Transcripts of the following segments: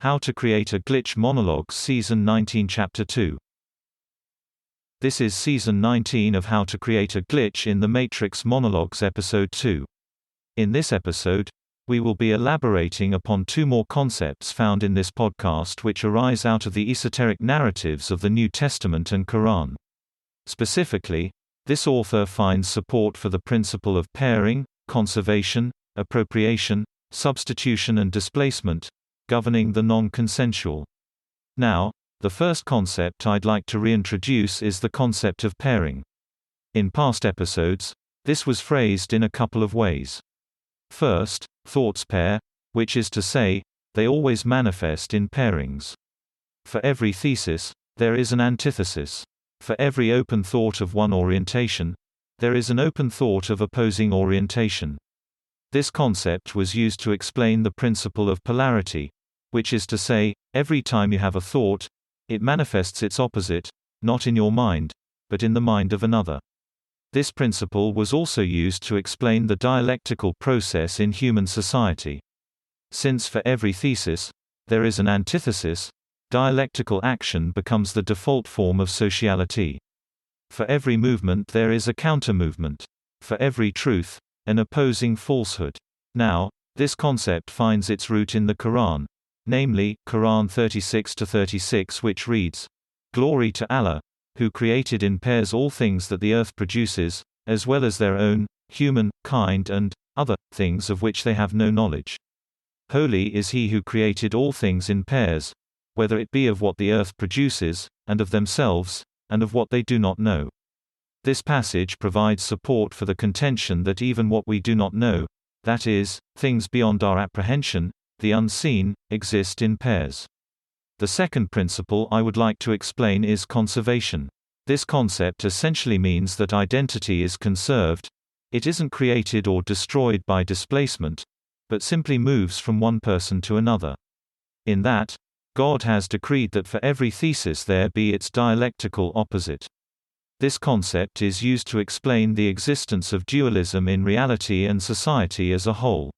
How to Create a Glitch Monologues Season 19 Chapter 2. This is Season 19 of How to Create a Glitch in the Matrix Monologues Episode 2. In this episode, we will be elaborating upon two more concepts found in this podcast which arise out of the esoteric narratives of the New Testament and Quran. Specifically, this author finds support for the principle of pairing, conservation, appropriation, substitution and displacement, governing the non-consensual. Now, the first concept I'd like to reintroduce is the concept of pairing. In past episodes, this was phrased in a couple of ways. First, thoughts pair, which is to say, they always manifest in pairings. For every thesis, there is an antithesis. For every open thought of one orientation, there is an open thought of opposing orientation. This concept was used to explain the principle of polarity, which is to say, every time you have a thought, it manifests its opposite, not in your mind, but in the mind of another. This principle was also used to explain the dialectical process in human society. Since for every thesis, there is an antithesis, dialectical action becomes the default form of sociality. For every movement there is a counter-movement. For every truth, an opposing falsehood. Now, this concept finds its root in the Quran, namely, Quran 36-36, which reads, "Glory to Allah, who created in pairs all things that the earth produces, as well as their own, human, kind and other things of which they have no knowledge. Holy is he who created all things in pairs, whether it be of what the earth produces, and of themselves, and of what they do not know." This passage provides support for the contention that even what we do not know, that is, things beyond our apprehension, the unseen, exist in pairs. The second principle I would like to explain is conservation. This concept essentially means that identity is conserved. It isn't created or destroyed by displacement, but simply moves from one person to another. In that, God has decreed that for every thesis there be its dialectical opposite. This concept is used to explain the existence of dualism in reality and society as a whole.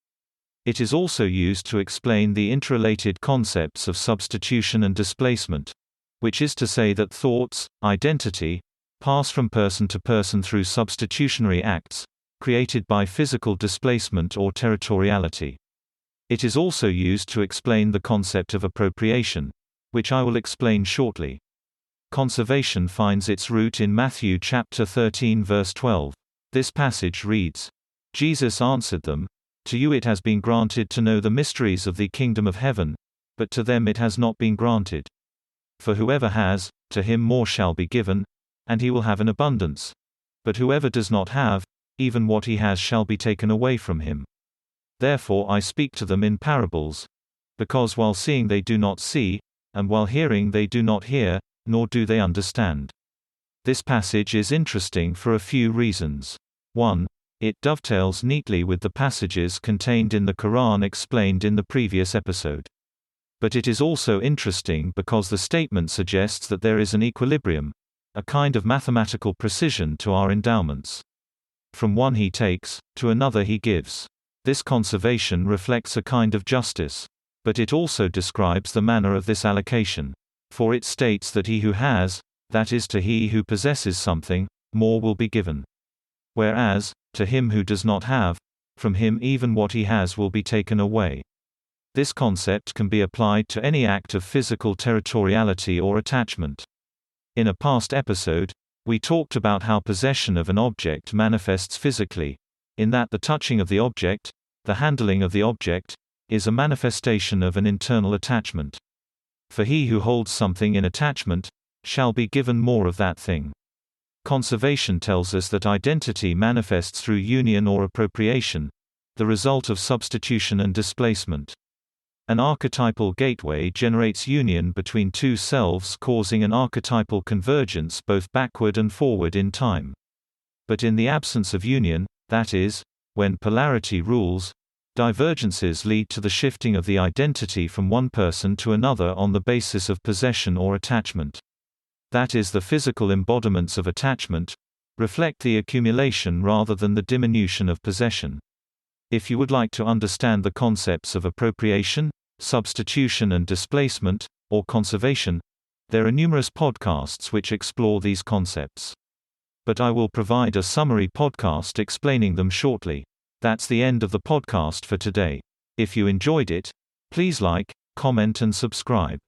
It is also used to explain the interrelated concepts of substitution and displacement, which is to say that thoughts, identity, pass from person to person through substitutionary acts, created by physical displacement or territoriality. It is also used to explain the concept of appropriation, which I will explain shortly. Conservation finds its root in Matthew chapter 13 verse 12. This passage reads, "Jesus answered them, 'To you it has been granted to know the mysteries of the kingdom of heaven, but to them it has not been granted. For whoever has, to him more shall be given, and he will have an abundance. But whoever does not have, even what he has shall be taken away from him. Therefore I speak to them in parables, because while seeing they do not see, and while hearing they do not hear, nor do they understand.'" This passage is interesting for a few reasons. 1. It dovetails neatly with the passages contained in the Quran explained in the previous episode. But it is also interesting because the statement suggests that there is an equilibrium, a kind of mathematical precision to our endowments. From one he takes, to another he gives. This conservation reflects a kind of justice. But it also describes the manner of this allocation. For it states that he who has, that is to he who possesses something, more will be given. Whereas, to him who does not have, from him even what he has will be taken away. This concept can be applied to any act of physical territoriality or attachment. In a past episode, we talked about how possession of an object manifests physically, in that the touching of the object, the handling of the object, is a manifestation of an internal attachment. For he who holds something in attachment, shall be given more of that thing. Conservation tells us that identity manifests through union or appropriation, the result of substitution and displacement. An archetypal gateway generates union between two selves, causing an archetypal convergence both backward and forward in time. But in the absence of union, that is, when polarity rules, divergences lead to the shifting of the identity from one person to another on the basis of possession or attachment. That is, the physical embodiments of attachment reflect the accumulation rather than the diminution of possession. If you would like to understand the concepts of appropriation, substitution and displacement, or conservation. There are numerous podcasts which explore these concepts. But I will provide a summary podcast explaining them shortly. That's the end of the podcast for today. If you enjoyed it, please like, comment and subscribe.